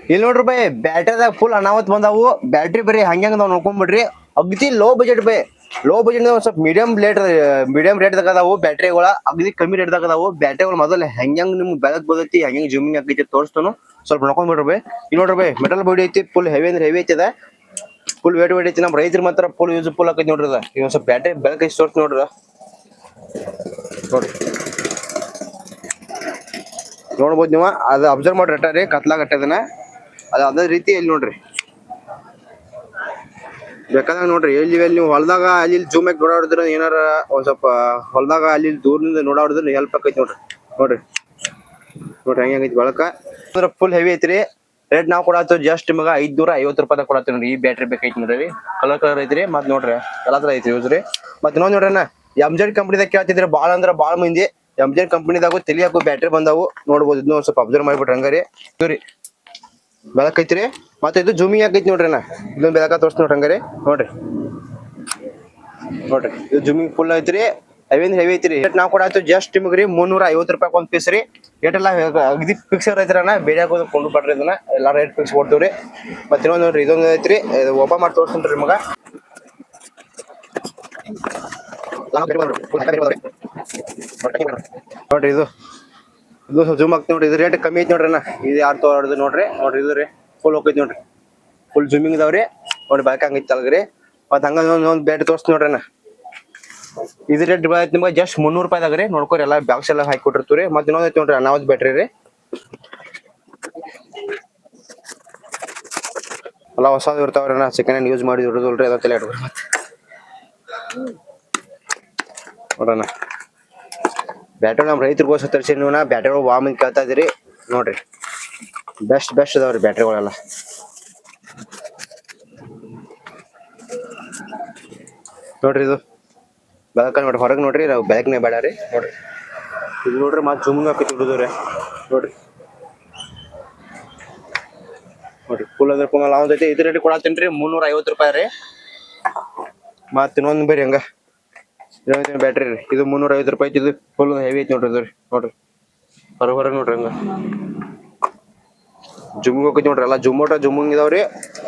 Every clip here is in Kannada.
ಇಲ್ಲಿ ನೋಡ್ರಿ ಬೈ ಬ್ಯಾಟ್ರಿದಾಗ ಫುಲ್ ಅನಾವತ್ ಬಂದಾವು. ಬ್ಯಾಟ್ರಿ ಬರೀ ಹಂಗ ನಾವ್ ನೋಡ್ಕೊಂಡ್ಬಿಡ್ರಿ. ಅಗದಿ low budget by. Low budget ಒಂದ್ ಸ್ವಲ್ಪ ಮೀಡಿಯಂ ರೇಟ್ ದಾಗ ಅದಾವು ಬ್ಯಾಟ್ರಿಗಳ. ಅಗದಿ ಕಮ್ಮಿ ರೇಟ್ ದಾಗ ಅದಾವು ಬ್ಯಾಟ್ರಿಗಳು. ಮೊದಲ ಹೆಂಗ್ ನಿಮ್ಗೆ ಬೆಳಕ್ ಬದೈತಿ ಹೆಂಗ್ ಜೂಮಿಂಗ್ ಆಗೈತಿ ತೋರಿಸ್ತಾನು. ಸ್ವಲ್ಪ ನೋಡ್ಕೊಂಡ್ಬಿಡ್ರಿ ಬೈ. ಇಲ್ಲಿ ನೋಡ್ರಿ ಬೈ ಮೆಟಲ್ ಬಾಡಿ ಐತಿ. ಫುಲ್ ಹೆವಿ ಅಂದ್ರೆ ಹೆವಿ ಐತಿ. ಫುಲ್ ವೇಟ್ ಐತಿ. ನಮ್ ರೈತರ ಮಾತ್ರ ಫುಲ್ ಯೂಸ್ಫುಲ್ ಆಕೈತಿ ನೋಡ್ರಿ. ಈಗ ಸ್ವಲ್ಪ ಬ್ಯಾಟ್ರಿ ಬೆಳಕ್ ಐತಿ ತೋರ್ಸ್ ನೋಡ್ರಿ. ನೋಡ್ರಿ ನೋಡ್ಬೋದು ನೀವು. ಅದು ಅಬ್ಸರ್ವ್ ಮಾಡ್ರಿ ಅಟ್ಟಾರಿ ಕತ್ಲಾಗಟ್ಟದನ. ಅದೇ ರೀತಿ ಇಲ್ಲಿ ನೋಡ್ರಿ ಬೇಕಾದಾಗ ನೋಡ್ರಿ ಎಲ್ಲಿ ನೀವು ಹೊಲದಾಗ ಅಲ್ಲಿ ಜೂಮ್ ಆಗಿ ನೋಡಾಡಿದ್ರ ಏನಾರ ಒಂದ್ ಸ್ವಲ್ಪ ಹೊಲದಾಗ ಅಲ್ಲಿ ದೂರದಿಂದ ನೋಡಾಡಿದ್ರ ಹೆಲ್ಪ್ ಆಕೈತಿ ನೋಡ್ರಿ. ನೋಡ್ರಿ ನೋಡ್ರಿ ಹೆಂಗೈತಿ ಬಳಕ ಫುಲ್ ಹೆವಿ ಐತ್ರಿ. ರೇಟ್ ನಾವು ಕೊಡಾತು ಜಸ್ಟ್ ನಿಮಗ 550 ರೂಪಾಯಿ ಕೊಡತ್ತೀವಿ ನೋಡ್ರಿ. ಈ ಬ್ಯಾಟ್ರಿ ಬೇಕೈತಿ ನೋಡ್ರಿ. ಕಲರ್ ಐತ್ರಿ. ಮತ್ ನೋಡ್ರಿ ಎಲ್ಲಾ ತರ ಐತ್ರಿ ಯೂಸ್ ರೀ. ಮತ್ ಇನ್ನೊಂದ್ ನೋಡ್ರಿ MZ ಕಂಪನಿದಾಗ ಕೇಳ್ತಿದ್ರಿ ಬಾಳ ಅಂದ್ರ ಬಾಳ ಮಂದಿ. MZ ಕಂಪನಿದಾಗು ತಿಳಿಯಾಕು ಬ್ಯಾಟ್ರಿ ಬಂದಾವು ನೋಡ್ಬೋದು. ಇದನ್ನ ಸ್ವಲ್ಪ ಅಬ್ಸರ್ವ್ ಮಾಡ್ಬಿಟ್ರಿ ಹಂಗಾರಿ ಇವ್ರಿ ಬೆಳಕ್ ಐತ್ರಿ. ಮತ್ತೆ ಇದು ಜೂಮಿಂಗ್ ಆಗೈತಿ ನೋಡ್ರಿ. ಇದೊಂದ್ ಬೆಳಕ ತೋರ್ಸ್ ನೋಡ್ರಿ ಹಂಗಾರಿ. ನೋಡ್ರಿ ನೋಡ್ರಿ ಇದು ಜೂಮಿಂಗ್ ಫುಲ್ ಐತ್ರಿ. ಹೆವಿ ಐತ್ರಿ. ರೇಟ್ ನಾವು ಕೊಡಾತು ಜಸ್ಟ್ ನಿಮಗ್ರಿ 350 ರೂಪಾಯಿ ಒಂದ್ ಪೀಸ್ ರೀ. ರೇಟ್ ಎಲ್ಲ ಅಗದಿ ಫಿಕ್ಸ್ ಐತ್ರಣ್ಣ. ಬೇರೆ ಕೊಂಡು ಪಡ್ರಿ ಇದನ್ನ ಎಲ್ಲಾ ರೇಟ್ ಫಿಕ್ಸ್ ಕೊಡ್ತೀವ್ರಿ. ಮತ್ತೆ ಇನ್ನೊಂದ್ ನೋಡ್ರಿ ಇದೊಂದ್ ಐತ್ರಿ. ಓಪನ್ ಮಾಡಿ ತೋರ್ಸ್ತೀನಿ ನಿಮಗ. ನೋಡ್ರಿ ಇದು ಜೂಮ್ ಆಗ್ತಿ ನೋಡ್ರಿ. ಇದು ರೇಟ್ ಕಮ್ಮಿ ಐತಿ ನೋಡ್ರಿ. ಇದು ಯಾರು ತೋರ್ದು ನೋಡ್ರಿ. ನೋಡ್ರಿ ಇದು ರೀ ಫುಲ್ ಹೋಗೈತಿ ನೋಡ್ರಿ. ಫುಲ್ ಜೂಮಿಂಗ್ ಇದಾವ್ರಿ. ನೋಡಿ ಬಾಕಿ ಹಂಗೈತಿ ಅಲ್ಗ್ರಿ. ಮತ್ ಹಂಗ ಒಂದ್ ಬ್ಯಾಟ್ ತೋರ್ಸ್ತೀನಿ ನೋಡ್ರಿ. ಇದು ರೇಟ್ ನಿಮ್ಗೆ ಜಸ್ಟ್ 300 ರೂಪಾಯಿದಾಗ ರೀ. ನೋಡ್ಕೊರಿ ಎಲ್ಲಾ ಬಾಕ್ಸ್ ಎಲ್ಲ ಹಾಕಿ ಕೊಟ್ಟಿರ್ತೀವ್ರಿ. ಮತ್ತೆ ಇನ್ನೊಂದ್ ಐತಿ ನೋಡ್ರಿ ಅನಾವತ್ ಬ್ಯಾಟ್ರಿ ರೀ. ಎಲ್ಲ ಹೊಸದು ಇರ್ತಾವ್ರಿ. ಸೆಕೆಂಡ್ ಹ್ಯಾಂಡ್ ಯೂಸ್ ಮಾಡಿ ಇರೋದಲ್ರಿ. ಅದ ತಲೆ ಇಟ್ಕೊರಿ ಮತ್ತೆ ನೋಡೋಣ. ಬ್ಯಾಟ್ರಿ ನಮ್ ರೈತರಿಗೋಸ್ಕರ ತರಿಸಿ ನೀವು. ಬ್ಯಾಟ್ರಿಗಳು ವಾಮಿಂಗ್ ಕೇಳ್ತಾ ಇದೀರಿ ನೋಡ್ರಿ. ಬೆಸ್ಟ್ ಅದಾವ್ರಿ ಬ್ಯಾಟ್ರಿಗಳೆಲ್ಲ. ನೋಡ್ರಿ ಇದು ಬೆಳಕ ನೋಡ್ರಿ ಹೊರಗೆ ನೋಡ್ರಿ. ನಾವು ಬೆಳಕನೇ ಬೇಡ ರೀ. ನೋಡ್ರಿ ಇದು ನೋಡ್ರಿ ಮತ್ತೆ ಜೂಮಿಂಗ್ ಹಾಕೈತಿ ಹುಡುಗ್ರೆ. ನೋಡ್ರಿ ನೋಡ್ರಿ ಫುಲ್ ಅದ್ರ ಫುಲ್ ಐತಿ. ಇದ್ರ ರೇಟ್ ಕೊಡತ್ತೀನ್ರಿ 350 ರೂಪಾಯಿ ರೀ. ಮತ್ ಇನ್ನೊಂದ್ ಬೇರೆ ಹಂಗ ಬ್ಯಾಟ್ರಿ ರೀ. ಇದು 350 ರೂಪಾಯಿ ಐತಿ. ಇದು ಫುಲ್ ಹೆವಿ ಐತಿ ನೋಡ್ರಿ. ನೋಡ್ರಿ ಹೊರಗೆ ನೋಡ್ರಿ ಹಂಗ ಜುಮ್ಮಿಂಗ್ ಹೋಗೈತಿ ನೋಡ್ರಿ. ಎಲ್ಲ ಜುಮ್ಮಿಂಗ್ ಇದಾವ್ರಿ.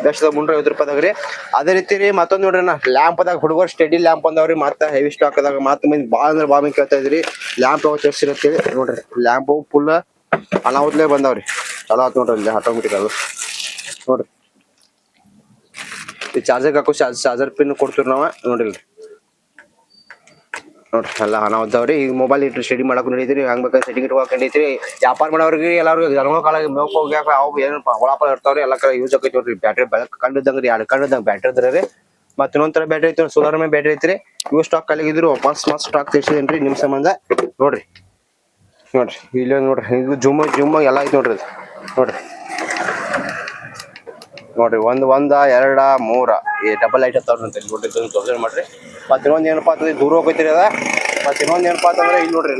ಬೆಸ್ಟ್ 350 ರೂಪಾಯಿದಾಗ ರೀ. ಅದೇ ರೀತಿ ರೀ ಮತ್ತೊಂದ್ ನೋಡ್ರಿ ಲ್ಯಾಂಪ್ ಅದಾಗ ಹುಡುಗರು ಸ್ಟಡಿ ಲ್ಯಾಂಪ್ ಅಂದವ್ರಿ. ಮತ್ತೆ ಹೆವಿ ಸ್ಟಾಕ್ ಅದಾಗ ಮತ್ತೆ ಮಂದಿ ಬಾಳ ಅಂದ್ರೆ ಬಾಳ ಮಂದಿ ಕೇಳ್ತಾ ಇದ್ರಿ ಲ್ಯಾಂಪ್ ತರ್ಸಿರತ್ತೇಳಿ. ನೋಡ್ರಿ ಲ್ಯಾಂಪ್ ಫುಲ್ ಅನಾಹುತ್ಲೇ ಬಂದಾವ್ರಿ. ಚಲೋ ಆತ್ ನೋಡ್ರಿ. ಇಲ್ಲಿ ಆಟೋಮೆಟಿಕ್ ಅದು ನೋಡ್ರಿ. ಈ ಚಾರ್ಜರ್ ಹಾಕೋ ಚಾರ್ಜರ್ ಪಿನ್ ಕೊಡ್ತೀವಿ ನಾವ. ನೋಡ್ರಿ ನೋಡ್ರಿ ಎಲ್ಲ ಅನಾಹುತವ್ರಿ. ಈಗ ಮೊಬೈಲ್ ಇಟ್ಟು ಸ್ಟಡಿ ಮಾಡಕ್ ನಡೀತೀರಿ. ಹಂಗ್ ಬೇಕಾದ್ರೆ ಸೆಟ್ಟಿಂಗ್ ಇಟ್ಕೊಂಡೈತ್ರಿ. ವ್ಯಾಪಾರ ಮಾಡೋರ್ಗಿ ಎಲ್ಲಾರು ಜನಗಳ ಕಾಲ ಮೇವ್ ಹೋಗ್ಯಾಕ ಅವು ಏನ್ ಹೊಳಪ ಇರ್ತಾವ್ರಿ. ಎಲ್ಲಾ ಕಡೆ ಯೂಸ್ ಆಕೈತಿ ನೋಡ್ರಿ. ಬ್ಯಾಟ್ರಿ ಬೆಳಕ್ ಕಂಡಿದ್ದಂಗ್ರಿ. 2 ಕಂಡಿದ್ದಂಗ ಬ್ಯಾಟ್ರಿ ಇದ್ರಿ. ಮತ್ತೆ ಇನ್ನೊಂದ್ ತರ ಬ್ಯಾಟ್ರಿ ಐತಿ ಸೋಲಾರ್ ಮೇಲೆ ಬ್ಯಾಟ್ರಿ ಐತ್ರಿ. ಇವು ಸ್ಟಾಕ್ ಖಾಲಿಗಿದ್ರು ವಾಪಸ್ ಸ್ಟಾಕ್ ತೆಗ್ಸಿದೇನ್ರಿ ನಿಮ್ ಸಂಬಂಧ. ನೋಡ್ರಿ ಇಲ್ಲಿ ನೋಡ್ರಿ ಇದು ಜುಮ್ ಎಲ್ಲ ಐತಿ ನೋಡ್ರಿ. ನೋಡ್ರಿ 1 2 3 ಈ ಡಬಲ್ ಲೈಟ್ ಹತ್ತಾವ್ರಿ ಅಂತ ನೋಡ್ರಿ. ತೋರ್ಸರ್ ಮಾಡ್ರಿ. ಮತ್ತೆ ಇನ್ನೊಂದ್ ಏನಪ್ಪಾ ಅಂತಂದ್ರೆ ದೂರ ಹೋಗೈತ್ರಿ ಅದ. ಮತ್ತೆ ಇನ್ನೊಂದ್ ಏನಪ್ಪಾ ಅಂತಂದ್ರೆ ಇಲ್ಲಿ ನೋಡ್ರಿ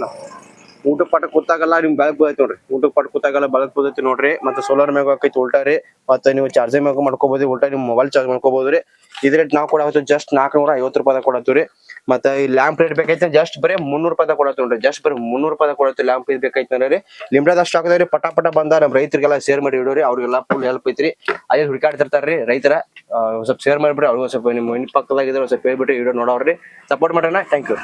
ಊಟಕ್ ಪಾಠ ಕೂತಾಗಲ್ಲ ನಿಮ್ ಬೆಳಕ್ ಬದೈತಿ ನೋಡ್ರಿ. ಊಟಕ್ ಪಾಠ ಕೂತಾಗಲ್ಲ ಬೆಳಕ್ ಬದೈತಿ ನೋಡ್ರಿ. ಮತ್ತೆ ಸೋಲಾರ್ ಮ್ಯಾಗ ಹಾಕೈತಿ ಉಲ್ಟಾ ರೀ. ಮತ್ತೆ ನೀವು ಚಾರ್ಜಿಂಗ್ ಮ್ಯಾಗ ಮಾಡ್ಕೋಬಹುದು. ಉಲ್ಟಾ ನಿಮ್ ಮೊಬೈಲ್ ಚಾರ್ಜ್ ಮಾಡ್ಕೋಬಹುದ್ರಿ. ಇದ್ ರೇಟ್ ನಾವು ಕೊಡಾವತ್ತು ಜಸ್ಟ್ 450 ರೂಪಾಯಿದಾಗ ಕೊಡತ್ತೀವ್ರಿ. ಮತ್ತೆ ಈ ಲ್ಯಾಂಪ್ ರೇಟ್ ಬೇಕೈತಿ ಜಸ್ಟ್ ಬರೀ 300 ರೂಪಾಯಿದಾಗ ಕೊಡತ್ತೀವಿ ನೋಡ್ರಿ. ಜಸ್ಟ್ ಬರೀ 300 ರೂಪಾಯಿದಾಗ ಕೊಡತ್ತೀವಿ. ಲ್ಯಾಂಪ್ ಇದು ಬೇಕೈತಿ ಅಂದ್ರೆ ಲಿಮಿಟೆಡ್ ಸ್ಟಾಕ್ ಅದಾವ್ರಿ. ಪಟ ಬಂದ ನಮ್ ರೈತರಿಗೆಲ್ಲ ಶೇರ್ ಮಾಡಿ ಇಡೋರಿ. ಅವ್ರಿಗೆಲ್ಲ ಫುಲ್ ಹೆಲ್ಪ್ ಐತ್ರಿ. ಅದೇ ಹುಡುಕಾಡ್ತಿರ್ತಾರ್ರಿ ರೈತರ. ಸ್ವಲ್ಪ ಶೇರ್ ಮಾಡ್ಬಿಡ್ರಿ. ಅವ್ರಿಗೂ ಸ್ವಲ್ಪ ನಿಮ್ಮ ಪಕ್ಕದಾಗಿದ್ರೆ ಸ್ವಲ್ಪ ಹೇಳ್ಬಿಟ್ರಿ ವಿಡಿಯೋ ನೋಡೋರ್ರಿ. ಸಪೋರ್ಟ್ ಮಾಡೋಣ. Thank you.